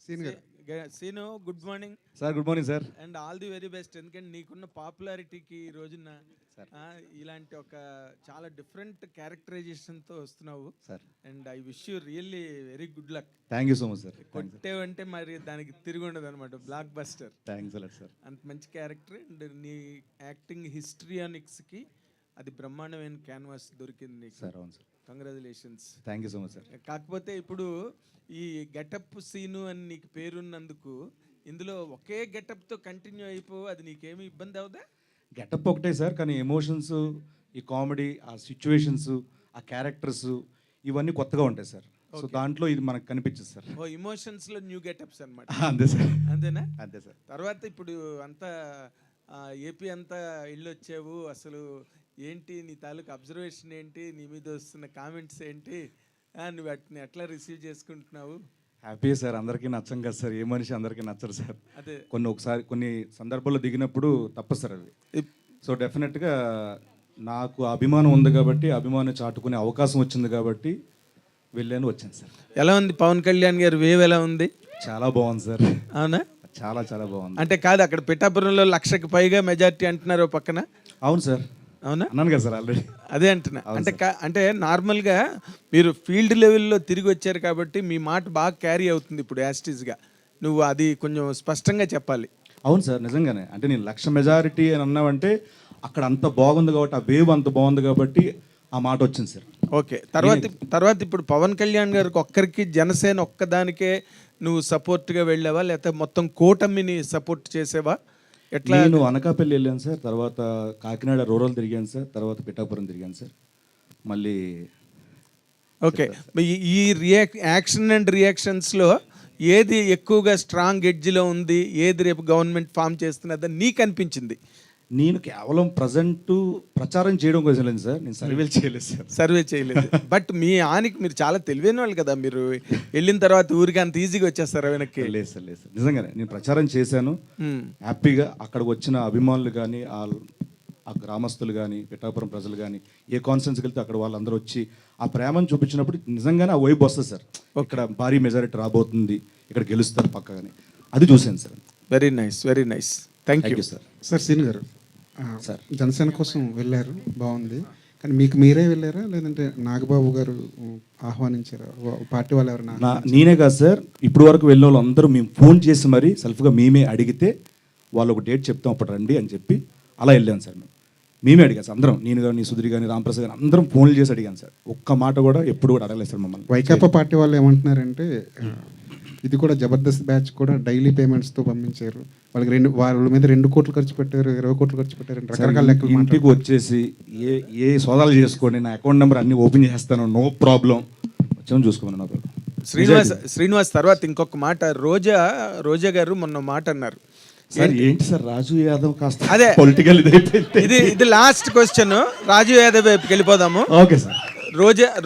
Scene గారు. Seenu good morning sir. Good morning sir. And all the very best. ఎందుకంటే నీకున్న పాపులారిటీకి ఈ రోజున సార్. ఇలాంటి ఒక చాలా డిఫరెంట్ క్యారెక్టరైజేషన్తో వస్తున్నావు sir. And I wish you really very good luck. Thank you so much sir. కొట్టేవంటే మరి దానికి తిరిగి ఉండదు అనమాట, blockbuster. Thanks a lot sir. అంత మంచి క్యారెక్టర్ అండ్ నీ యాక్టింగ్ హిస్టరియానిక్స్కి అది బ్రహ్మాండమైన క్యాన్వాస్ దొరికింది నీకు సార్. అవును sir. Congratulations. Thank you so much sir. కాకపోతే ఇప్పుడు ఈ గెటప్ సీను అని నీకు పేరున్నందుకు ఇందులో ఒకే గెటప్తో కంటిన్యూ అయిపోవు, అది నీకేమి ఇబ్బంది అవుదా? గెటప్ ఒకటే సార్, కానీ ఎమోషన్స్, ఈ కామెడీ, ఆ సిచ్యువేషన్స్, ఆ క్యారెక్టర్స్ ఇవన్నీ కొత్తగా ఉంటాయి సార్. సో దాంట్లో ఇది మనకు కనిపించదు సార్. ఓ ఇమోషన్స్లో న్యూ గెటప్స్ అనమాట. అంతే సార్. అంతేనా? అంతే సార్. తర్వాత ఇప్పుడు అంతా ఏపీ అంతా వెళ్ళొచ్చావు, అసలు ఏంటి నీ తాలూకు అబ్జర్వేషన్ ఏంటి, నీ మీద వస్తున్న కామెంట్స్ ఏంటి, నువ్వు వాటిని ఎట్లా రిసీవ్ చేసుకుంటున్నావు? Happy sir. అందరికీ నచ్చం కదా సార్, ఏ మనిషి అందరికీ నచ్చరు సార్. అదే కొన్ని సందర్భాల్లో దిగినప్పుడు తప్పదు సార్ అది. సో డెఫినెట్గా నాకు అభిమానం ఉంది కాబట్టి, అభిమానం చాటుకునే అవకాశం వచ్చింది కాబట్టి వెళ్ళాను, వచ్చాను సార్. ఎలా ఉంది పవన్ కళ్యాణ్ గారు వేవ్ ఎలా ఉంది? చాలా బాగుంది సార్. అవునా? చాలా చాలా బాగుంది. అంటే కాదు, అక్కడ పిఠాపురంలో 1,00,000కి పైగా మెజారిటీ అంటున్నారు పక్కన. అవును సార్. అవునా? అన్నాను కదా సార్ ఆల్రెడీ. అదే అంటున్నా. అంటే నార్మల్గా మీరు ఫీల్డ్ లెవెల్లో తిరిగి వచ్చారు కాబట్టి మీ మాట బాగా క్యారీ అవుతుంది ఇప్పుడు యాస్టీస్గా. నువ్వు అది కొంచెం స్పష్టంగా చెప్పాలి. అవును సార్, నిజంగానే. అంటే నేను 1,00,000 మెజారిటీ అని అన్నావంటే అక్కడ అంత బాగుంది కాబట్టి, ఆ వేవ్ అంత బాగుంది కాబట్టి ఆ మాట వచ్చింది సార్. ఓకే. తర్వాత ఇప్పుడు పవన్ కళ్యాణ్ గారికి ఒక్కరికి, జనసేన ఒక్కదానికే నువ్వు సపోర్ట్గా వెళ్ళావా, లేకపోతే మొత్తం కూటమిని సపోర్ట్ చేసేవా? ఎట్లా? నేను అనకాపల్లి వెళ్ళాను సార్, తర్వాత కాకినాడ రూరల్ తిరిగాను సార్, తర్వాత పిఠాపురం తిరిగాను సార్. మళ్ళీ ఓకే. ఈ యాక్షన్ అండ్ రియాక్షన్స్లో ఏది ఎక్కువగా స్ట్రాంగ్ ఎడ్జ్లో ఉంది, ఏది రేపు గవర్నమెంట్ ఫామ్ చేస్తున్నదని నీకు అనిపించింది? నేను కేవలం ప్రజెంట్ ప్రచారం చేయడం కోసం లేదు సార్, నేను సర్వేలు చేయలేదు సార్. సర్వే చేయలేదు. బట్ మీ ఆనికి మీరు చాలా తెలివైన వాళ్ళు కదా, మీరు వెళ్ళిన తర్వాత ఊరికి అంత ఈజీగా వచ్చేస్తారు వెనక్కి? లేదు సార్, లేదు సార్. నిజంగానే నేను ప్రచారం చేశాను హ్యాపీగా. అక్కడికి వచ్చిన అభిమానులు కానీ, ఆ గ్రామస్తులు కానీ, పిఠాపురం ప్రజలు కానీ, ఏ కాన్ఫరెన్స్కి వెళ్తే అక్కడ వాళ్ళందరూ వచ్చి ఆ ప్రేమను చూపించినప్పుడు నిజంగానే ఆ వైబ్ వస్తుంది సార్. ఇక్కడ భారీ మెజారిటీ రాబోతుంది, ఇక్కడ గెలుస్తారు పక్కగానే, అది చూశాను sir. Very nice, very nice. Thank you sir. Sir Seenu గారు, సార్ జనసేన కోసం వెళ్ళారు, బాగుంది. కానీ మీకు మీరే వెళ్ళారా, లేదంటే నాగబాబు గారు ఆహ్వానించారా? పార్టీ వాళ్ళు ఎవరైనా? నేనే కాదు సార్, ఇప్పుడు వరకు వెళ్ళిన వాళ్ళు అందరూ మేము ఫోన్ చేసి మరీ సెల్ఫ్గా మేమే అడిగితే వాళ్ళు ఒక డేట్ చెప్తాం అప్పుడు రండి అని చెప్పి అలా వెళ్ళాను సార్. మేమే అడిగాను సార్ అందరం, నేను కానీ, సుధీర్ కానీ, రామప్రసాద్ కానీ అందరం ఫోన్లు చేసి అడిగాను సార్. ఒక్క మాట కూడా ఎప్పుడు కూడా అడగలేదు సార్ మమ్మల్ని. వైకాపా పార్టీ వాళ్ళు ఏమంటున్నారంటే ఇది కూడా జబర్దస్త్ బ్యాచ్ కూడా డైలీ పేమెంట్స్తో పంపించారు, వాళ్ళకి వాళ్ళ మీద 2 కోట్లు ఖర్చు పెట్టారు, 20 కోట్లు ఖర్చు పెట్టారు, రకరకాల లెక్కలు. ఇంటికి వచ్చేసి ఏ సోదాలు చేసుకోండి, నా అకౌంట్ నెంబర్ అన్ని ఓపెన్ చేస్తాను, నో ప్రాబ్లం, వచ్చాము చూసుకోమని. శ్రీనివాస్ తర్వాత ఇంకొక మాట, రోజా గారు మొన్న మాట అన్నారు. ఏంటి సార్, రాజు యాదవ్ కాస్త అదే పొలిటికల్ ఇది లాస్ట్ క్వశ్చన్, రాజు యాదవ్ వైపుకి వెళ్ళిపోదాము. Okay sir.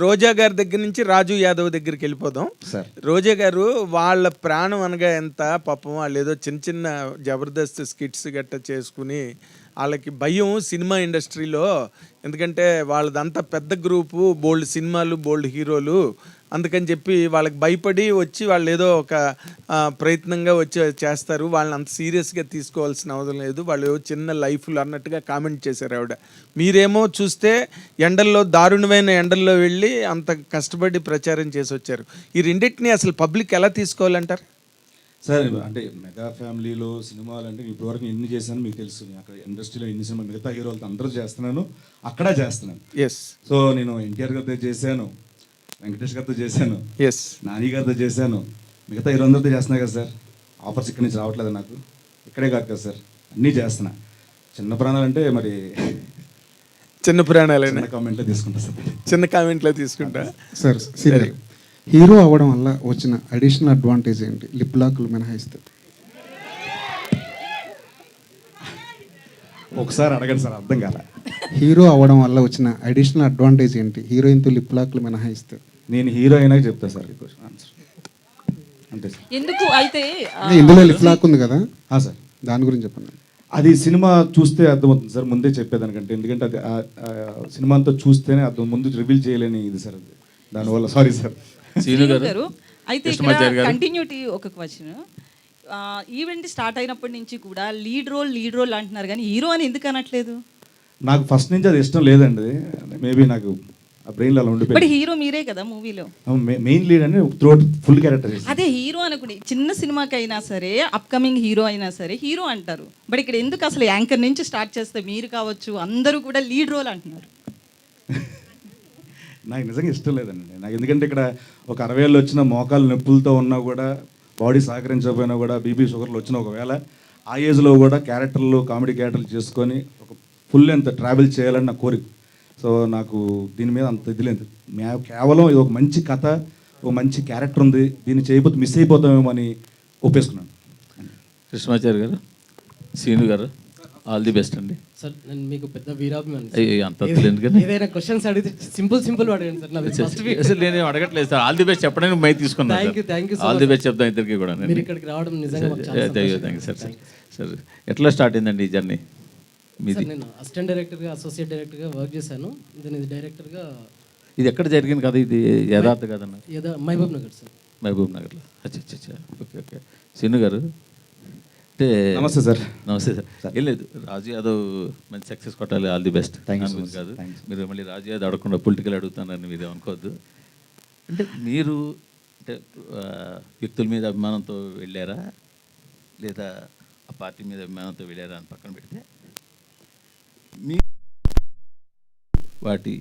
రోజా గారి దగ్గర నుంచి రాజు యాదవ్ దగ్గరికి వెళ్ళిపోదాం సార్. రోజా గారు వాళ్ళ ప్రాణం అనగా ఎంత పాపం, వాళ్ళు ఏదో చిన్న చిన్న జబర్దస్త్ స్కిట్స్ గట్ట చేసుకుని వాళ్ళకి భయం సినిమా ఇండస్ట్రీలో, ఎందుకంటే వాళ్ళదంతా పెద్ద గ్రూపు, బోల్డ్ సినిమాలు, బోల్డ్ హీరోలు, అందుకని చెప్పి వాళ్ళకి భయపడి వచ్చి వాళ్ళు ఏదో ఒక ప్రయత్నంగా వచ్చి చేస్తారు, వాళ్ళని అంత సీరియస్గా తీసుకోవాల్సిన అవసరం లేదు, వాళ్ళు చిన్న లైఫ్లు అన్నట్టుగా కామెంట్ చేశారు ఆవిడ. మీరేమో చూస్తే ఎండల్లో, దారుణమైన ఎండల్లో వెళ్ళి అంత కష్టపడి ప్రచారం చేసి వచ్చారు. ఈ రెండింటిని అసలు పబ్లిక్ ఎలా తీసుకోవాలంటారు సార్? అంటే మెగా ఫ్యామిలీలో సినిమాలు అంటే ఇప్పటివరకు ఎన్ని చేశాను మీకు తెలుసు. అక్కడ ఇండస్ట్రీలో ఎన్ని సినిమా మిగతా హీరోలతో అందరూ చేస్తున్నాను, అక్కడ చేస్తున్నాను. ఎస్. సో నేను ఎన్టీఆర్ గారితో చేశాను, వెంకటేష్ గారితో చేశాను, ఎస్, నాని గారితో చేశాను, మిగతా హీరోలందరితో చేస్తున్నా కదా సార్. ఆఫర్స్ ఇక్కడి నుంచి రావట్లేదు నాకు, ఇక్కడే కాదు కదా సార్, అన్నీ చేస్తున్నా. చిన్న ప్రాణాలు అంటే మరి చిన్న ప్రాణాలు కామెంట్లో తీసుకుంటా సార్, చిన్న కామెంట్లో తీసుకుంటా సార్. హీరో అవ్వడం వల్ల వచ్చిన అడిషనల్ అడ్వాంటేజ్ ఏంటి, లిప్ లాక్లు మినహాయిస్తే? ఒకసారి అడగండి సార్, అర్థం కాల. హీరో అవ్వడం వల్ల వచ్చిన అడిషనల్ అడ్వాంటేజ్ ఏంటి, హీరోయిన్తో లిప్ లాక్లు మినహాయిస్తే? నేను హీరో అయినా చెప్తా సార్, ఆన్సర్ అంతే సార్. ఎందుకు అయితే ఇందులో లిప్ లాక్ ఉంది కదా సార్, దాని గురించి చెప్పండి. అది సినిమా చూస్తే అర్థమవుతుంది సార్, ముందే చెప్పేదానికంటే. ఎందుకంటే అది సినిమా అంతా చూస్తేనే అర్థం, ముందు రివీల్ చేయలేని ఇది సార్ అది, దానివల్ల సారీ సార్. శ్రీను గారు అయితే కృష్ణమాచారి ఇక్కడ గారు. కంటిన్యూటీ ఒక క్వశ్చన్, ఈవెంట్ స్టార్ట్ అయినప్పటి నుంచి కూడా లీడ్ రోల్ అంటున్నారు కానీ హీరో అని ఎందుకు అనట్లేదు? నాకు ఫస్ట్ నుంచి అది ఇష్టం లేదండి, మేబీ నాకు ఆ బ్రెయిన్లో అలా బట్ ఉండిపోయింది. హీరో మీరే కదా మూవీలో. మెయిన్ లీడ్ అని త్రూఅవుట్ ఫుల్ క్యారెక్టర్ చేసి అదే హీరో అనుకుని చిన్న సినిమాకి అయినా సరే, అప్కమింగ్ హీరో అయినా సరే హీరో అంటారు. బట్ ఇక్కడ ఎందుకు అసలు యాంకర్ నుంచి స్టార్ట్ చేస్తే మీరు కావచ్చు అందరూ కూడా లీడ్ రోల్ అంటున్నారు? నాకు నిజంగా ఇష్టం లేదండి. నాకు ఎందుకంటే ఇక్కడ ఒక 60 ఏళ్ళు వచ్చిన మోకాలు నొప్పులతో ఉన్నా కూడా, బాడీ సహకరించకపోయినా కూడా, బీపీ షుగర్లు వచ్చిన ఒకవేళ ఆ ఏజ్లో కూడా క్యారెక్టర్లు, కామెడీ క్యారెక్టర్లు చేసుకొని ఒక ఫుల్ ఎంత ట్రావెల్ చేయాలని నా కోరిక. సో నాకు దీని మీద అంత ఇది లేదు. కేవలం ఇది ఒక మంచి కథ, ఒక మంచి క్యారెక్టర్ ఉంది, దీన్ని చేయకపోతే మిస్ అయిపోతామేమో అని ఒప్పేసుకున్నాను. కృష్ణమాచారి గారు, శ్రీను గారు, ఆల్ ది బెస్ట్ అండి. సార్ నేను మీకు పెద్ద వీరాభిమాని. అయ్యో, అంత తెలియదు కానీ ఏదైనా క్వశ్చన్స్ అడిగితే సింపుల్ అడగండి సార్. నాది ఫస్ట్ వీక్. అసలు నేను అడగట్లేదు సార్. ఆల్ ది బెస్ట్ చెప్పడానికి మై తీసుకున్నాను. Thank you so all much. The best చెప్తాం ఇద్దరికి కూడా. మీరు ఇక్కడికి రావడం నిజంగా మాకు చాలా థ్యాంక్ యూ సార్. సార్ ఎట్లా స్టార్ట్ అయిందండి ఈ జర్నీ మీది? సార్ నేను అసిస్టెంట్ డైరెక్టర్గా, అసోసియేట్ డైరెక్టర్గా వర్క్ చేశాను. దీని డైరెక్టర్గా ఇది ఎక్కడ జరిగింది కదా? ఇది యథార్థ కదన్న? ఏదో మహబూబ్ నగర్ సార్. మహబూబ్ నగర్లో. అచ్చా. ఓకే. శ్రీను గారు అంటే నమస్తే సార్. నమస్తే సార్. ఏం లేదు, రాజు యాదవ్ మంచి సక్సెస్ కొట్టాలి. All the best. Thank you so గురించి much. కాదు, Thanks. మీరు మళ్ళీ రాజు యాదవ్ అడగకుండా పొలిటికల్ అడుగుతానని మీరు అనుకోవద్దు. అంటే మీరు అంటే వ్యక్తుల మీద అభిమానంతో వెళ్ళారా, లేదా ఆ పార్టీ మీద అభిమానంతో వెళ్ళారా అని పక్కన పెడితే, మీ వాటి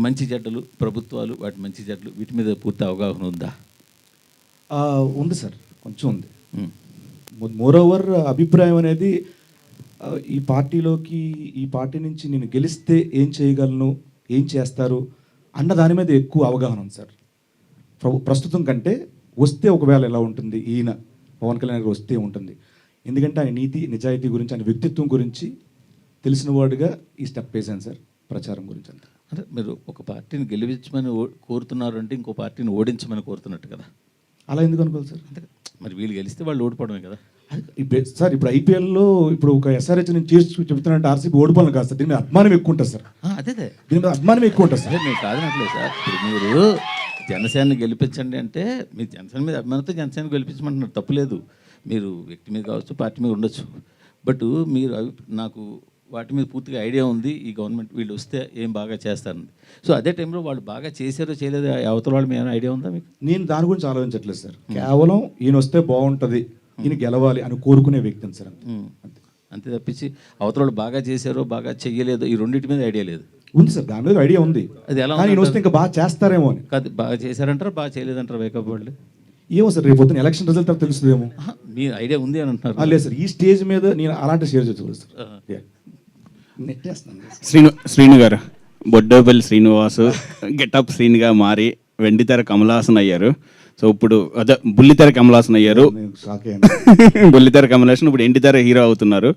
మంచి చెడ్డలు, ప్రభుత్వాలు వాటి మంచి చెడ్డలు, వీటి మీద పూర్తి అవగాహన ఉందా? ఉంది సార్, కొంచెం ఉంది. మోరోవర్ అభిప్రాయం అనేది ఈ పార్టీలోకి, ఈ పార్టీ నుంచి నేను గెలిస్తే ఏం చేయగలను, ఏం చేస్తారు అన్న దాని మీద ఎక్కువ అవగాహన ఉంది సార్. ప్రస్తుతం కంటే వస్తే ఒకవేళ ఎలా ఉంటుంది, ఈయన పవన్ కళ్యాణ్ గారు వస్తే ఉంటుంది. ఎందుకంటే ఆయన నీతి నిజాయితీ గురించి, ఆయన వ్యక్తిత్వం గురించి తెలిసిన వాడుగా ఈ స్టెప్ వేసాను సార్, ప్రచారం గురించి అంతా. అంటే మీరు ఒక పార్టీని గెలిపించమని కోరుతున్నారు అంటే ఇంకో పార్టీని ఓడించమని కోరుతున్నట్టు కదా? అలా ఎందుకు అనుకోవాలి సార్? అంటే మరి వీళ్ళు గెలిస్తే వాళ్ళు ఓడిపోవడమే కదా? సార్ ఇప్పుడు ఐపీఎల్లో ఇప్పుడు ఒక ఎస్ఆర్హెచ్ నేను చేసి చెప్తున్నానంటే ఆర్సీబీ ఓడిపోవాలి కాదు సార్, దీని మీద అభిమానం ఎక్కువ ఉంటుంది సార్. అదే దీని మీద అభిమానం ఎక్కువ ఉంటుంది సార్. అదే నేను కాదనట్లేదు సార్. ఇప్పుడు మీరు జనసేనని గెలిపించండి అంటే మీరు జనసేన మీద అభిమానంతో జనసేన గెలిపించమంటున్నారు, తప్పులేదు. మీరు వ్యక్తి మీద కావచ్చు, పార్టీ మీద ఉండొచ్చు. బట్ మీరు నాకు వాటి మీద పూర్తిగా ఐడియా ఉంది, ఈ గవర్నమెంట్ వీళ్ళు వస్తే ఏం బాగా చేస్తారని. సో అదే టైంలో వాళ్ళు బాగా చేశారో చేయలేదో అవతల వాళ్ళు ఏమైనా ఐడియా ఉందా మీకు? నేను దాని గురించి ఆలోచించట్లేదు సార్. కేవలం ఈయన వస్తే బాగుంటుంది, ఈయన గెలవాలి అని కోరుకునే వ్యక్తిని సార్. అంతే తప్పించి అవతల వాళ్ళు బాగా చేశారో బాగా చెయ్యలేదో ఈ రెండింటి మీద ఐడియా లేదు. ఉంది సార్, దాని మీద ఐడియా ఉంది. అది ఎలా ఈయన వస్తే ఇంకా బాగా చేస్తారేమో అని. కాదు, బాగా చేశారంటారా బాగా చేయలేదంటారా వేకప్ వాళ్ళు? ఏమో సార్, రేపు పొద్దున ఎలక్షన్ రిజల్ట్ తర్వాత తెలుస్తుందేమో. మీ ఐడియా ఉంది అని అంటున్నారు. లేదు సార్, ఈ స్టేజ్ మీద నేను అలాంటి షేర్ చేసుకోలేదు సార్. నెట్టేస్తాను. శ్రీను గారు, బొడ్డోపల్లి శ్రీనివాసు గెటప్ శ్రీనిగా మారి వెండితెర కమలాసన్ అయ్యారు. సో ఇప్పుడు అదే బుల్లితెర కమలాసన్ అయ్యారు. షాక్ అయ్యాను. బుల్లితెర కమలాసన్ ఇప్పుడు ఎండితెర హీరో అవుతున్నారు.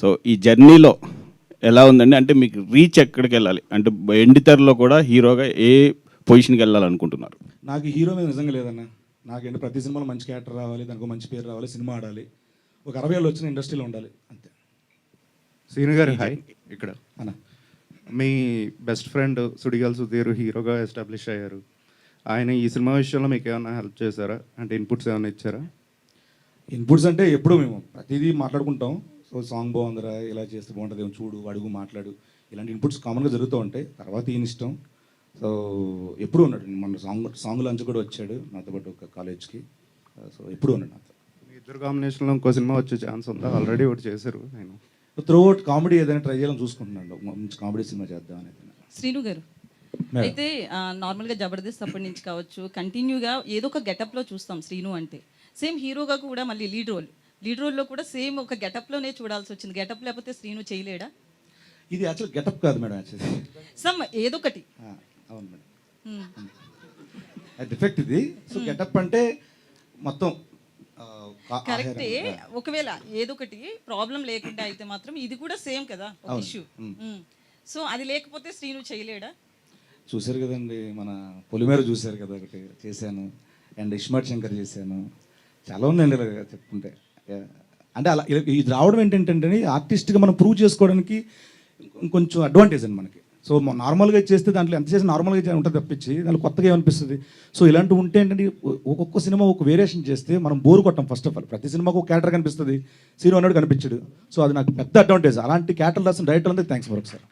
సో ఈ జర్నీలో ఎలా ఉందండి? అంటే మీకు రీచ్ ఎక్కడికి వెళ్ళాలి అంటే ఎండితెరలో కూడా హీరోగా ఏ పొజిషన్కి వెళ్ళాలనుకుంటున్నారు? నాకు హీరో మీద నిజంగా లేదన్న. నాకేంటి ప్రతి సినిమాలో మంచి క్యారెక్టర్ రావాలి, దానికి మంచి పేరు రావాలి, సినిమా ఆడాలి, ఒక 60 ఏళ్ళు వచ్చిన ఇండస్ట్రీలో ఉండాలి, అంతే. శ్రీను గారు హాయ్. ఇక్కడ అన్న మీ బెస్ట్ ఫ్రెండ్ సుడిగాల్ సుధీర్ హీరోగా ఎస్టాబ్లిష్ అయ్యారు. ఆయన ఈ సినిమా విషయంలో మీకు ఏమైనా హెల్ప్ చేశారా? అంటే ఇన్పుట్స్ ఏమైనా ఇచ్చారా? ఇన్పుట్స్ అంటే ఎప్పుడు మేము ప్రతిదీ మాట్లాడుకుంటాం. సో సాంగ్ బాగుందిరా, ఇలా చేస్తే బాగుంటుంది, చూడు, అడుగు, మాట్లాడు, ఇలాంటి ఇన్పుట్స్ కామన్గా జరుగుతూ ఉంటాయి. తర్వాత ఈయన ఇష్టం. సో ఎప్పుడు ఉన్నాడు, మన సాంగ్ లంచ్ కూడా వచ్చాడు నాతో పాటు ఒక కాలేజ్కి. సో ఎప్పుడు ఉన్నాడు నాతో. మీ ఇద్దరు కాంబినేషన్లో ఇంకో సినిమా వచ్చే ఛాన్స్ ఉందా? ఆల్రెడీ ఒకటి చేశారు. నేను త్రూఅవుట్ కామెడీ ఏదైనా ట్రై చేయాలని చూసుకుంటున్నాను, మంచి కామెడీ సినిమా చేద్దాం అనేది. శ్రీను గారు, అయితే నార్మల్గా జబర్దస్త్ అప్పటి నుంచి కావచ్చు కంటిన్యూగా ఏదో ఒక గెటప్లో చూస్తాం శ్రీను అంటే. సేమ్ హీరోగా కూడా మళ్ళీ లీడ్ రోల్లో కూడా సేమ్ ఒక గెటప్లోనే చూడాల్సి వచ్చింది. గెటప్ లేకపోతే శ్రీను చేయలేడా? ఇది యాక్చువల్ గెటప్ కాదు మేడం, యాక్చువల్లీ సమ్ ఏదొకటి. అవును మేడం, అది డిఫెక్ట్ ఇది. సో గెటప్ అంటే మొత్తం కరెక్టే. ఒకవేళ ఏదొకటి ప్రాబ్లం లేకుండా అయితే మాత్రం ఇది కూడా సేమ్ కదా ఒక ఇష్యూ. సో అది లేకపోతే శ్రీను చేయలేడా? చూశారు కదండి, మన పొలిమేర చూశారు కదా, ఒకటి చేశాను. అండ్ ఇస్మార్ట్ శంకర్ చేశాను. చాలా ఉన్నాయండి ఇలా చెప్పుకుంటే. అంటే అలా ఇది రావడం ఏంటంటే ఆర్టిస్ట్గా మనం ప్రూవ్ చేసుకోవడానికి కొంచెం అడ్వాంటేజ్ అండి మనకి. సో నార్మల్గా చేస్తే దాంట్లో ఎంత చేసి నార్మల్గా ఉంటుంది తప్పించి దాంట్లో కొత్తగా ఏమనిపిస్తుంది. సో ఇలాంటివి ఉంటే ఏంటంటే ఒక్కొక్క సినిమా ఒక వేరియేషన్ చేస్తే మనం బోర్ కొట్టాం. ఫస్ట్ ఆఫ్ ఆల్ ప్రతి సినిమాకు ఒక క్యారెక్టర్ కనిపిస్తుంది, హీరో అన్నాడు కనిపించాడు. సో అది నాకు పెద్ద అడ్వాంటేజ్. అలాంటి క్యారెక్టర్ రాసిన డైరెక్టర్ అంతా thanks for sir.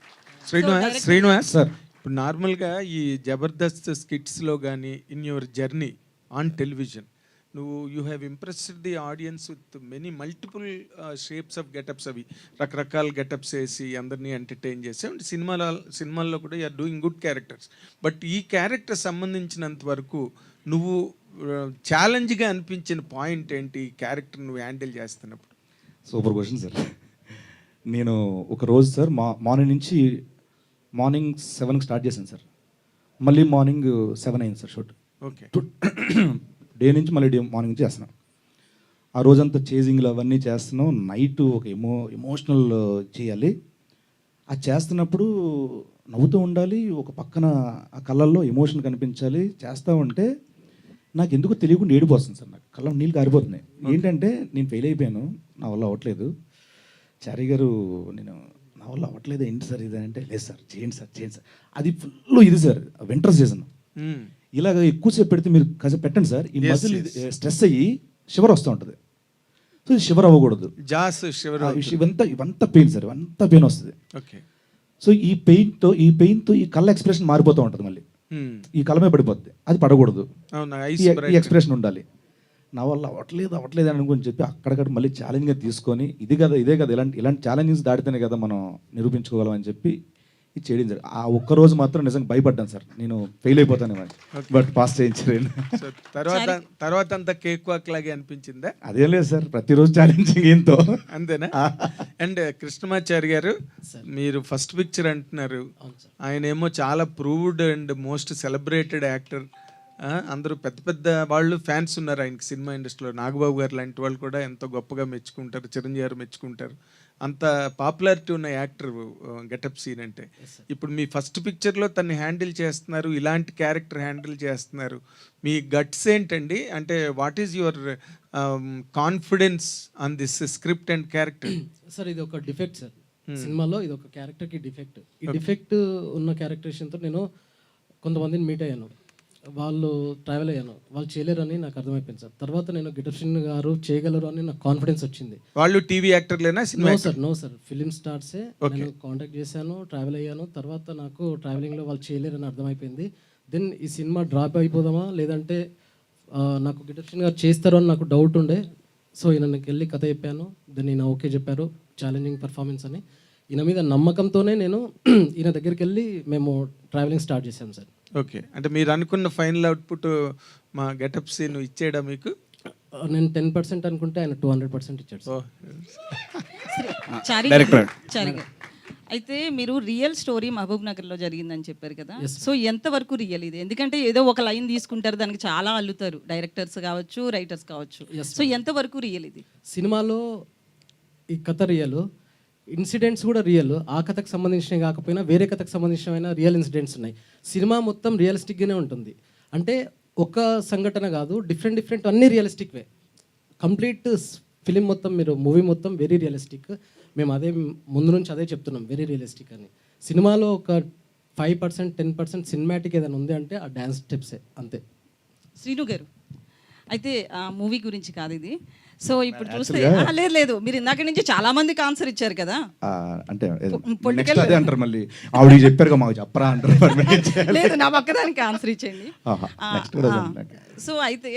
Srinivas sir ఇప్పుడు నార్మల్గా ఈ జబర్దస్త్ స్కిట్స్లో కానీ in your journey on television you have impressed the audience with many multiple shapes of getups. అవి రకరకాల గెటప్స్ వేసి అందరినీ ఎంటర్టైన్ చేసి అండ్ సినిమాల్లో కూడా you're doing good characters. But ఈ క్యారెక్టర్ సంబంధించినంత వరకు నువ్వు ఛాలెంజ్గా అనిపించిన పాయింట్ ఏంటి ఈ క్యారెక్టర్ నువ్వు హ్యాండిల్ చేస్తున్నప్పుడు? Super question sir. నేను ఒక రోజు సార్ మార్నింగ్ 7కి స్టార్ట్ చేశాను సార్. మళ్ళీ మార్నింగ్ 7 అయింది సార్ షూట్. ఓకే, డే నుంచి మళ్ళీ మార్నింగ్ నుంచి చేస్తున్నాం. ఆ రోజంతా చేజింగ్లు అవన్నీ చేస్తున్నాం. నైట్ ఒక ఎమోషనల్ చేయాలి. అది చేస్తున్నప్పుడు నవ్వుతూ ఉండాలి, ఒక పక్కన ఆ కళ్ళల్లో ఎమోషన్ కనిపించాలి. చేస్తూ ఉంటే నాకు ఎందుకు తెలియకుండా ఏడుపు వస్తుంది సార్. నాకు కళ్ళ నీళ్ళు కారిపోతున్నాయి. ఏంటంటే నేను ఫెయిల్ అయిపోయాను, నా వల్ల అవ్వట్లేదు. చారి గారు నా వల్ల అవ్వట్లేదు ఏంటి సార్ ఇది అంటే, లేదు సార్ చేయండి సార్. అది ఫుల్ ఇది సార్ వింటర్ సీజన్. ఇలాగ ఎక్కువసేపు పెడితే మీరు కాసేపు పెట్టండి సార్, ఈ మజిల్ స్ట్రెస్ అయ్యి షివర్ వస్తూ ఉంటుంది. సో ఇది షివర్ అవ్వకూడదు, ఇవంతా పెయిన్ సార్, ఇవంతా పెయిన్ వస్తుంది. సో ఈ పెయిన్తో ఈ కళ్ళ ఎక్స్ప్రెషన్ మారిపోతూ ఉంటుంది. మళ్ళీ ఈ కళ్ళమే పడిపోద్ది, అది పడకూడదు. ఈ ఎక్స్ప్రెషన్ ఉండాలి. నా వల్ల అవ్వట్లేదు అని అనుకుని చెప్పి అక్కడక్కడ మళ్ళీ ఛాలెంజ్గా తీసుకొని ఇదే కదా ఇలాంటి ఛాలెంజెస్ దాటితేనే కదా మనం నిరూపించుకోగలం అని చెప్పి ఇది చేయడం జరిగింది. ఆ ఒక్కరోజు మాత్రం నిజంగా భయపడ్డాను సార్, నేను ఫెయిల్ అయిపోతాను బట్ పాస్ చేయించారు. తర్వాత అంతా కేక్ వాక్ లాగే అనిపించిందా? అదేం లేదు సార్, ప్రతిరోజు ఛాలెంజింగ్ ఏంతో అంతేనా? అండ్ కృష్ణమాచారి గారు, మీరు ఫస్ట్ పిక్చర్ అంటున్నారు, ఆయన ఏమో చాలా proved and most celebrated actor. అందరూ పెద్ద వాళ్ళు ఫ్యాన్స్ ఉన్నారు ఆయనకి సినిమా ఇండస్ట్రీలో. నాగబాబు గారు లాంటి వాళ్ళు కూడా ఎంతో గొప్పగా మెచ్చుకుంటారు, చిరంజీవి గారు మెచ్చుకుంటారు. అంత పాపులారిటీ ఉన్న యాక్టర్ గెటప్ సీన్ అంటే. ఇప్పుడు మీ ఫస్ట్ పిక్చర్లో తన్ని హ్యాండిల్ చేస్తున్నారు, ఇలాంటి క్యారెక్టర్ హ్యాండిల్ చేస్తున్నారు. మీ గట్స్ ఏంటండి? అంటే what is your confidence on this script and character? Sir ఇది ఒక డిఫెక్ట్ సార్ సినిమాలో, ఇది ఒక క్యారెక్టర్కి డిఫెక్ట్. ఈ డిఫెక్ట్ ఉన్న క్యారెక్టరేషన్తో నేను కొంతమందిని మీట్ అయ్యాను, వాళ్ళు ట్రావెల్ అయ్యాను, వాళ్ళు చేయలేరు అని నాకు అర్థమైపోయింది సార్. తర్వాత నేను గిటప్షన్ గారు చేయగలరు అని నాకు కాన్ఫిడెన్స్ వచ్చింది. వాళ్ళు టీవీ యాక్టర్లేనా? నో సార్ ఫిలిం స్టార్సే. నేను కాంటాక్ట్ చేశాను, ట్రావెల్ అయ్యాను. తర్వాత నాకు ట్రావెలింగ్లో వాళ్ళు చేయలేరు అని అర్థమైపోయింది. దెన్ ఈ సినిమా డ్రాప్ అయిపోదామా లేదంటే నాకు గిటప్షన్ గారు చేస్తారు అని నాకు డౌట్ ఉండే. సో ఈయనకి వెళ్ళి కథ చెప్పాను, దెన్ ఈయన ఓకే చెప్పారు, ఛాలెంజింగ్ పర్ఫార్మెన్స్ అని. ఈయన మీద నమ్మకంతోనే నేను ఈయన దగ్గరికి వెళ్ళి మేము ట్రావెలింగ్ స్టార్ట్ చేశాం సార్. ఓకే, అంటే మీరు అనుకున్న ఫైనల్ అవుట్పుట్ మా గెటప్ సీన్ ఇచ్చేయడా మీకు? నేను 10% అనుకుంటే ఆయన 200% ఇచ్చాడు. అయితే మీరు రియల్ స్టోరీ మహబూబ్ నగర్లో జరిగిందని చెప్పారు కదా, సో ఎంతవరకు రియల్ ఇది? ఎందుకంటే ఏదో ఒక లైన్ తీసుకుంటారు, దానికి చాలా అల్లుతారు డైరెక్టర్స్ కావచ్చు, రైటర్స్ కావచ్చు. సో ఎంతవరకు రియల్ ఇది? సినిమాలో ఈ కథ రియల్, ఇన్సిడెంట్స్ కూడా రియల్. ఆ కథకు సంబంధించినవి కాకపోయినా వేరే కథకు సంబంధించిన రియల్ ఇన్సిడెంట్స్ ఉన్నాయి. సినిమా మొత్తం రియలిస్టిక్గానే ఉంటుంది. అంటే ఒక సంఘటన కాదు, డిఫరెంట్ అన్నీ రియలిస్టిక్ వే. కంప్లీట్ ఫిలిం మొత్తం, మీరు మూవీ మొత్తం వెరీ రియలిస్టిక్. మేము అదే ముందు నుంచి అదే చెప్తున్నాం, వెరీ రియలిస్టిక్ అని. సినిమాలో ఒక 5% 10% సినిమాటిక్ ఏదైనా ఉంది అంటే ఆ డ్యాన్స్ స్టెప్సే, అంతే. శ్రీను గారు, అయితే ఆ మూవీ గురించి కాదు ఇది. సో ఇప్పుడు చూస్తే లేదు, మీరు ఇందాక నుంచి చాలా మందికి ఆన్సర్ ఇచ్చారు కదా. అంటే అదే అంటారు, మళ్ళీ ఆవిడ చెప్పారు మాకు చెప్పరా అంటారు. లేదు, నా పక్కదానికి ఆన్సర్ ఇచ్చేయండి. సో అయితే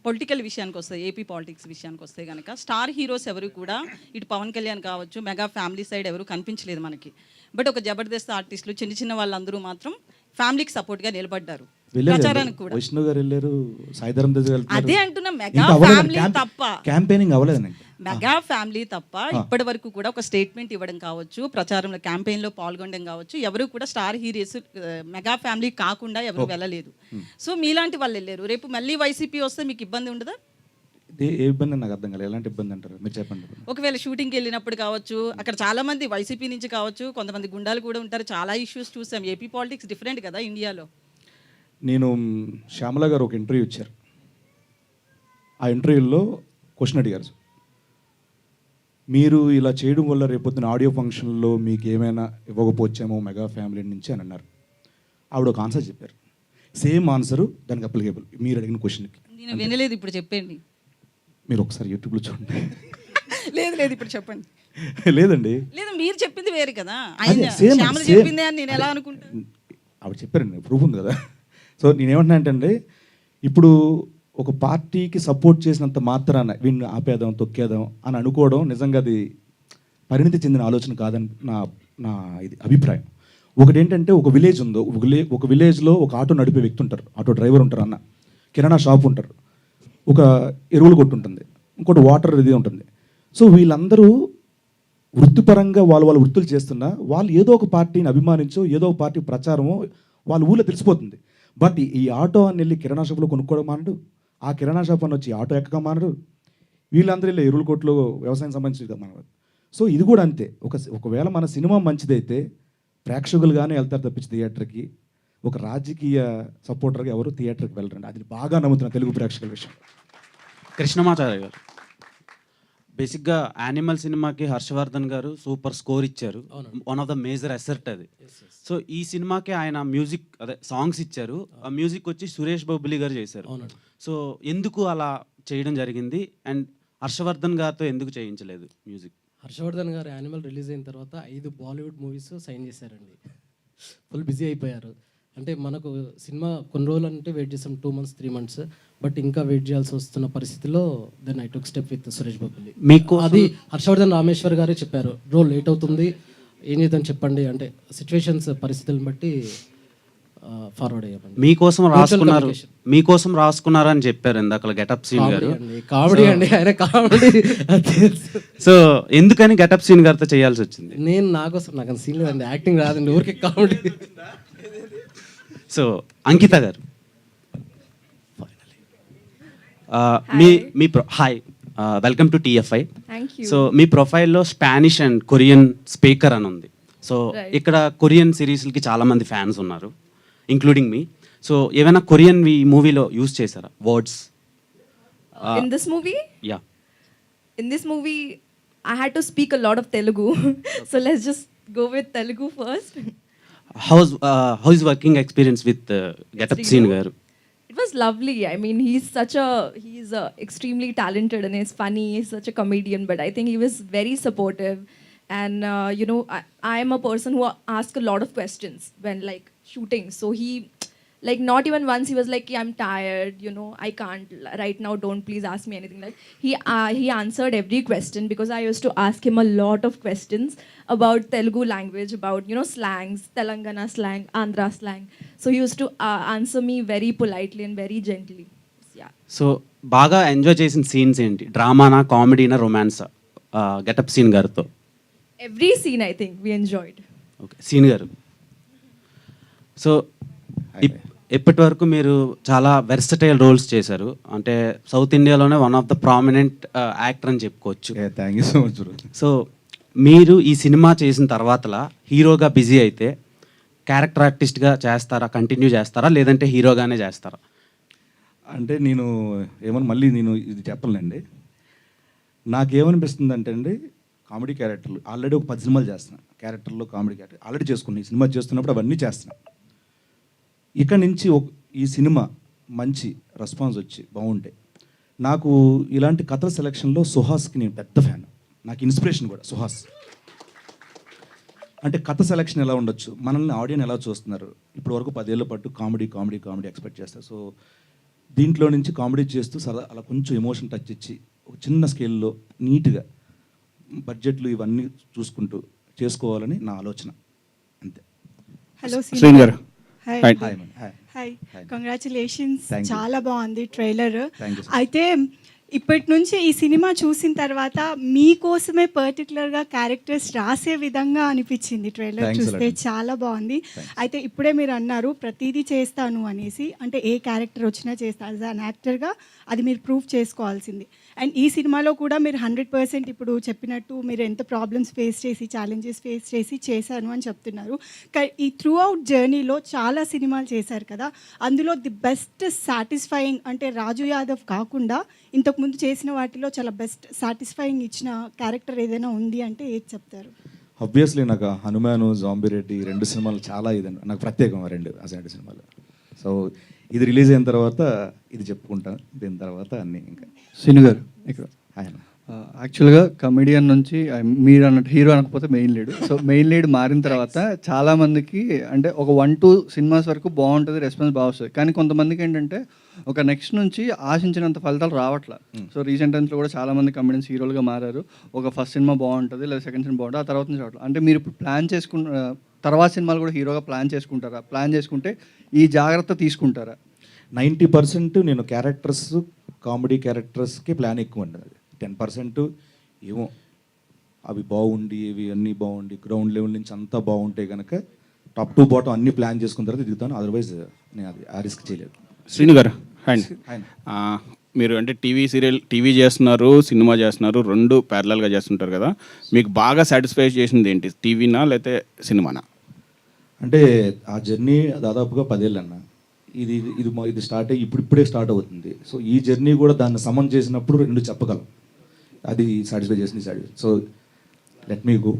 పొలిటికల్ విషయానికి వస్తే, ఏపీ పాలిటిక్స్ విషయానికి వస్తే కనుక స్టార్ హీరోస్ ఎవరు కూడా ఇటు పవన్ కళ్యాణ్ కావచ్చు, మెగా ఫ్యామిలీ సైడ్ ఎవరు కనిపించలేదు మనకి. బట్ ఒక జబర్దస్త్ ఆర్టిస్టులు చిన్న వాళ్ళందరూ మాత్రం ఫ్యామిలీకి సపోర్ట్గా నిలబడ్డారు. ప్రచారానికి కూడా వైష్ణవ్ గారు వెళ్ళారు, సాయిధరం తేజ్ గారు. అదే అంటున్నా, మెగా ఫ్యామిలీ తప్ప క్యాంపెయినింగ్ అవ్వలేదు. మెగా ఫ్యామిలీ తప్ప ఇప్పటి వరకు కూడా ఒక స్టేట్మెంట్ ఇవ్వడం కావచ్చు, ప్రచారంలో క్యాంపెయిన్లో పాల్గొనడం కావచ్చు, ఎవరు కూడా స్టార్ హీరోస్ మెగా ఫ్యామిలీ కాకుండా ఎవరు వెళ్ళలేదు. సో మీలాంటి వాళ్ళు వెళ్ళారు. రేపు మళ్ళీ వైసీపీ వస్తే మీకు ఇబ్బంది ఉండదా? ఏ ఇబ్బంది నాకు అర్థం కాలేదు. ఎలాంటి ఇబ్బంది అంటారు మీరు చెప్పండి. ఒకవేళ షూటింగ్కి వెళ్ళినప్పుడు కావచ్చు, అక్కడ చాలా మంది వైసీపీ నుంచి కావచ్చు, కొంతమంది గుండాలు కూడా ఉంటారు, చాలా ఇష్యూస్ చూసాం. ఏపీ పాలిటిక్స్ డిఫరెంట్ కదా ఇండియాలో. నేను శ్యామల గారు ఒక ఇంటర్వ్యూ ఇచ్చారు. ఆ ఇంటర్వ్యూలో క్వశ్చన్ అడిగారు, మీరు ఇలా చేయడం వల్ల రేపొద్దున ఆడియో ఫంక్షన్లో మీకు ఏమైనా ఇవ్వకపోవచ్చేమో మెగా ఫ్యామిలీ నుంచి అని అన్నారు. ఆవిడ ఒక ఆన్సర్ చెప్పారు, సేమ్ ఆన్సరు దానికి అప్లికేబుల్ మీరు అడిగిన క్వశ్చన్కి. నేను వినలేదు, ఇప్పుడు చెప్పండి. మీరు ఒకసారి యూట్యూబ్లో చూడండి. లేదు లేదు, ఇప్పుడు చెప్పండి. లేదండి, లేదు, మీరు చెప్పింది వేరు కదా, అదే, ఆయన same, శ్యామల same. చెప్పిందే అని నేను ఎలా అనుకుంటాను? ఆవిడ చెప్పారండి, ప్రూఫ్ ఉంది కదా. సో నేనేమంటున్నా అంటే ఇప్పుడు ఒక పార్టీకి సపోర్ట్ చేసినంత మాత్రాన వీడిని ఆపేద్దాం తొక్కేద్దాం అని అనుకోవడం నిజంగా అది పరిణితి చెందిన ఆలోచన కాదని నా ఇది అభిప్రాయం. ఒకటి ఏంటంటే ఒక విలేజ్ ఉందో, ఒక విలేజ్లో ఒక ఆటో నడిపే వ్యక్తి ఉంటారు, ఆటో డ్రైవర్ ఉంటారు, అన్న కిరాణా షాప్ ఉంటారు, ఒక ఎరువులు కొట్టు ఉంటుంది, ఇంకోటి వాటర్ ఇది ఉంటుంది. సో వీళ్ళందరూ వృత్తిపరంగా వాళ్ళ వృత్తులు చేస్తున్నా వాళ్ళు ఏదో ఒక పార్టీని అభిమానించో ఏదో ఒక పార్టీ ప్రచారమో వాళ్ళ ఊళ్ళో తెలిసిపోతుంది. బట్ ఈ ఆటో అని వెళ్ళి కిరాణా షాప్లో కొనుక్కోవడం మానడు, ఆ కిరాణా షాప్ అని వచ్చి ఆటో ఎక్కగా మానడు, వీళ్ళందరూ వెళ్ళి ఎరువుల కొట్లో వ్యవసాయం సంబంధించి మానడు. సో ఇది కూడా అంతే, ఒకవేళ మన సినిమా మంచిదైతే ప్రేక్షకులుగానే వెళ్తారు తప్పించి థియేటర్కి. ఒక రాజకీయ సపోర్టర్గా ఎవరు థియేటర్కి వెళ్ళరండి, అది బాగా నమ్ముతున్న తెలుగు ప్రేక్షకుల విషయం. కృష్ణమాచార్య గారు బేసిక్గా యానిమల్ సినిమాకి హర్షవర్ధన్ గారు సూపర్ స్కోర్ ఇచ్చారు, one of the major asset అది. సో ఈ సినిమాకి ఆయన మ్యూజిక్ అదే సాంగ్స్ ఇచ్చారు, ఆ మ్యూజిక్ వచ్చి సురేష్ బొబ్బిలి గారు చేశారు. సో ఎందుకు అలా చేయడం జరిగింది అండ్ హర్షవర్ధన్ గారితో ఎందుకు చేయించలేదు మ్యూజిక్? హర్షవర్ధన్ గారు యానిమల్ రిలీజ్ అయిన తర్వాత 5 బాలీవుడ్ మూవీస్ సైన్ చేశారండి. ఫుల్ బిజీ అయిపోయారు. అంటే మనకు సినిమా కొన్ని రోజులు అంటే వెయిట్ చేసాం, 2 months 3 months, బట్ ఇంకా వెయిట్ చేయాల్సి వస్తున్న పరిస్థితిలో then I took step with Suresh Bobbili. మీకు అది హర్షవర్ధన్ రామేశ్వర్ గారే చెప్పారు, బ్రో లేట్ అవుతుంది ఏం చేద్దాం చెప్పండి అంటే, సిచ్యువేషన్స్ పరిస్థితులను బట్టి ఫార్వర్డ్ అయ్యామండి. మీకోసం రాసుకున్నారని చెప్పారు ఇందాక గెటప్ సీన్ గారు. కామెడీ అండి, ఆయన కామెడీ. సో ఎందుకని గెటప్ సీన్ గారితో చేయాల్సి వచ్చింది? నేను నాకోసం నాకు సీన్ లేదండి, యాక్టింగ్ రాదండి, ఊరికే comedy. So Ankita garu hi, welcome to TFI. So మీ ప్రొఫైల్లో స్పానిష్ అండ్ కొరియన్ స్పీకర్ అని ఉంది. సో ఇక్కడ కొరియన్ సిరీస్లకి చాలా మంది ఫ్యాన్స్ ఉన్నారు, ఇంక్లూడింగ్ మీ. సో ఏమైనా కొరియన్ మూవీలో యూజ్ చేశారా words? In this movie? Yeah. In this movie, I had to speak a lot of Telugu. So let's just go with Telugu first. How's working experience with Getup Scene garu? It was lovely. I mean, he's extremely talented and he's funny. He's such a comedian, but I think he was very supportive. And I am a person who asks a lot of questions when like shooting. So he, like, not even once he was like, I'm tired, I can't right now, don't please ask me anything. Like he answered every question, because I used to ask him a lot of questions about Telugu language, about slangs, Telangana slang, Andhra slang. So he used to answer me very politely and very gently. Yeah. So బాగా enjoy చేసిన scenes ఏంటి? డ్రామానా, కామెడీనా, రొమాన్సా getup Seenu గారితో? Every scene I think we enjoyed. Okay, Seenu గారు. So ఇప్పటి వరకు మీరు చాలా వెర్సటైల్ రోల్స్ చేశారు, అంటే సౌత్ ఇండియాలోనే one of the prominent actor అని చెప్పుకోవచ్చు. Thank you so much. So మీరు ఈ సినిమా చేసిన తర్వాతలా హీరోగా బిజీ అయితే క్యారెక్టర్ ఆర్టిస్ట్గా చేస్తారా, కంటిన్యూ చేస్తారా, లేదంటే హీరోగానే చేస్తారా? అంటే నేను మళ్ళీ ఇది చెప్పలేండి. నాకేమనిపిస్తుంది అంటే అండి, కామెడీ క్యారెక్టర్లు ఆల్రెడీ ఒక 10 సినిమాలు చేస్తున్నాను, క్యారెక్టర్లో కామెడీ క్యారెక్టర్ ఆల్రెడీ చేసుకున్నాను. ఈ సినిమా చేస్తున్నప్పుడు అవన్నీ చేస్తున్నాను. ఇక నుంచి ఈ సినిమా మంచి రెస్పాన్స్ వచ్చి బాగుంటే, నాకు ఇలాంటి కథల సెలక్షన్లో సుహాస్కి నేను పెద్ద ఫ్యాన్, నాకు ఇన్స్పిరేషన్ కూడా సుహాస్. అంటే కథ సెలక్షన్ ఎలా ఉండొచ్చు, మనల్ని ఆడియన్స్ ఎలా చూస్తున్నారు, ఇప్పుడు వరకు 10 ఏళ్ళ పాటు కామెడీ కామెడీ కామెడీ ఎక్స్పెక్ట్ చేస్తారు. సో దీంట్లో నుంచి కామెడీ చేస్తూ సరదా అలా కొంచెం ఎమోషన్ టచ్ ఇచ్చి ఒక చిన్న స్కేల్లో నీట్గా బడ్జెట్లు ఇవన్నీ చూసుకుంటూ చేసుకోవాలని నా ఆలోచన, అంతే. హలో శ్రీన్ గారు, hi. Hi, congratulations, Thank you. చాలా బాగుంది ట్రైలర్. Thank you, sir. అయితే ఇప్పటి నుంచి ఈ సినిమా చూసిన తర్వాత మీకోసమే పర్టికులర్గా క్యారెక్టర్స్ రాసే విధంగా అనిపించింది ట్రైలర్ Thanks a చూస్తే, lot. చాలా బాగుంది. అయితే ఇప్పుడే మీరు అన్నారు ప్రతిదీ చేస్తాను అనేసి, అంటే ఏ క్యారెక్టర్ వచ్చినా చేస్తాను యాజ్ అన్ యాక్టర్గా, అది మీరు ప్రూవ్ చేసుకోవాల్సింది. అండ్ ఈ సినిమాలో కూడా మీరు 100% ఇప్పుడు చెప్పినట్టు మీరు ఎంత ప్రాబ్లమ్స్ ఫేస్ చేసి ఛాలెంజెస్ ఫేస్ చేసి చేశాను అని చెప్తున్నారు. ఈ త్రూ అవుట్ జర్నీలో చాలా సినిమాలు చేశారు కదా, అందులో ది బెస్ట్ సాటిస్ఫైయింగ్ అంటే రాజు యాదవ్ కాకుండా ఇంతకుముందు చేసిన వాటిలో చాలా బెస్ట్ సాటిస్ఫైయింగ్ ఇచ్చిన క్యారెక్టర్ ఏదైనా ఉంది అంటే ఏది చెప్తారు? ఆబ్వియస్లీ నాకు హనుమాను, జాంబిరెడ్డి 2 సినిమాలు చాలా ఇదండి, నాకు ప్రత్యేకం 2 అసలు సినిమాలు. సో ఇది రిలీజ్ అయిన తర్వాత ఇది చెప్పుకుంటాను, దీని తర్వాత అన్నీ ఇంకా. శ్రీను గారు ఇక్కడ ఆయన యాక్చువల్గా కమెడియన్ నుంచి మీరు అన్నట్టు హీరో అనకపోతే main lead. So main lead మారిన తర్వాత చాలామందికి అంటే ఒక 1-2 సినిమాస్ వరకు బాగుంటుంది, రెస్పాన్స్ బాగా వస్తుంది. కానీ కొంతమందికి ఏంటంటే ఒక నెక్స్ట్ నుంచి ఆశించినంత ఫలితాలు రావట్లా. సో రీసెంట్ టైమ్స్లో కూడా చాలామంది కమెడియన్స్ హీరోలుగా మారారు. ఒక ఫస్ట్ సినిమా బాగుంటుంది లేదా సెకండ్ సినిమా బాగుంటుంది, ఆ తర్వాత నుంచి రావట్లేదు. అంటే మీరు ఇప్పుడు ప్లాన్ చేసుకున్న తర్వాత సినిమాలు కూడా హీరోగా ప్లాన్ చేసుకుంటారా? ప్లాన్ చేసుకుంటే ఈ జాగ్రత్త తీసుకుంటారా? 90% నేను క్యారెక్టర్స్, కామెడీ క్యారెక్టర్స్కి ప్లాన్ ఎక్కువ ఉండదు. 10% ఏమో అవి బాగుండి ఇవి అన్నీ బాగుండి గ్రౌండ్ లెవెల్ నుంచి అంతా బాగుంటే కనుక టాప్ టు బాటం అన్నీ ప్లాన్ చేసుకున్న తర్వాత దిగుతాను. అదర్వైజ్ నేను అది ఆ రిస్క్ చేయలేదు. శ్రీను గారు మీరు అంటే టీవీ చేస్తున్నారు, సినిమా చేస్తున్నారు, 2 ప్యారలల్గా చేస్తుంటారు కదా, మీకు బాగా సాటిస్ఫై చేసింది ఏంటి, టీవీనా లేకపోతే సినిమానా? అంటే ఆ జర్నీ దాదాపుగా 10 ఏళ్ళు అన్న. ఇది స్టార్ట్ అయ్యి ఇప్పుడే స్టార్ట్ అవుతుంది. సో ఈ జర్నీ కూడా దాన్ని సమన్ చేసినప్పుడు 2 చెప్పగలం, అది సాటిస్ఫై చేసింది. So let me go.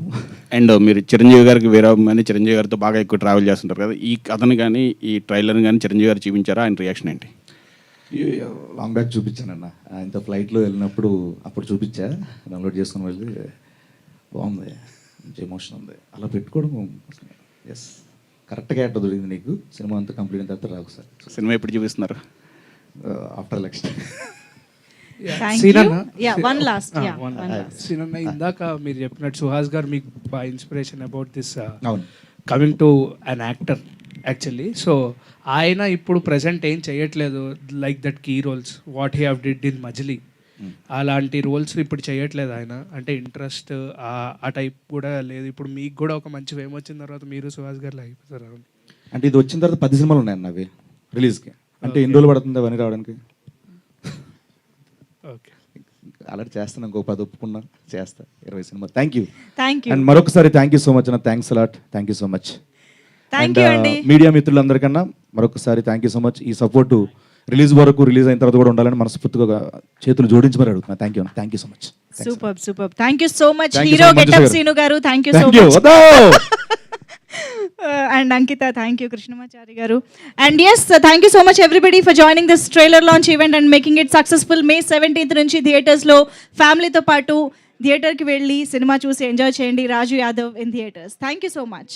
And మీరు చిరంజీవి గారికి వీరాభిమాని, చిరంజీవి గారితో బాగా ఎక్కువ ట్రావెల్ చేస్తుంటారు కదా, ఈ కథను కానీ ఈ ట్రైలర్ని కానీ చిరంజీవి గారు చూపించారా? ఆయన రియాక్షన్ ఏంటి? లాంగ్ బ్యాక్ చూపించానన్న, ఆయనతో ఫ్లైట్లో వెళ్ళినప్పుడు అప్పుడు చూపించా, డౌన్లోడ్ చేసుకుని వెళ్ళి బాగుంది, మంచి ఎమోషన్ ఉంది, అలా పెట్టుకోవడం. ఎస్, కరెక్ట్గా ఎట్లా దొరికింది నీకు. సినిమా అంతా కంప్లీట్ అయిన తర్వాత రాకు సార్. సినిమా ఎప్పుడు చూపిస్తున్నారు? After election. సీనన్న, ఇందాక మీరు చెప్పినట్టు సుహాస్ గారు మీకు బాగా ఇన్స్పిరేషన్ అబౌట్ దిస్ అవును, coming to an actor actually. So ఆయన ఇప్పుడు ప్రెసెంట్ ఏం చేయట్లేదు like that key roles what he have did in Majili, అలాంటి రోల్స్ ఇప్పుడు చేయట్లేదు ఆయన. అంటే ఇంట్రెస్ట్ ఆ టైప్ కూడా లేదు. ఇప్పుడు మీకు కూడా ఒక మంచి ఫేమ్ వచ్చిన తర్వాత మీరు సుహాస్ గారు అయిపోతారు. అంటే ఇది వచ్చిన తర్వాత 10 సినిమాలు ఉన్నాయన్న అవి రిలీజ్కి. అంటే ఎన్ని రోజులు పడుతుంది అవన్నీ రావడానికి? ఓకే, అలాంటి చేస్తాను, ఇంకో 10 ఒప్పుకున్నా చేస్తా, 20 సినిమా. Thank you. అండ్ మరొకసారి థ్యాంక్ యూ సో మచ్ అన్న, thanks a lot, thank you so much. Thank you అండి. మీడియా మిత్రులందరికన్నా మరొకసారి థ్యాంక్ యూ సో మచ్. ఈ సపోర్టు రిలీజ్ అయిన తర్వాత కూడా ఉండాలని మనస్ఫూర్తిగా చేతులు జోడించి మరి అడుగుతున్నా. Thank you so much. Super thank you so much hero getup Srinu garu, thank you so much. And Ankita, thank you Krishnamachari garu. And yes, thank you so much everybody for joining this trailer launch event and making it successful. May 17th nunchi theaters lo family tho paatu theater ki velli cinema choose enjoy cheyandi Raju Yadav in theaters. Thank you so much.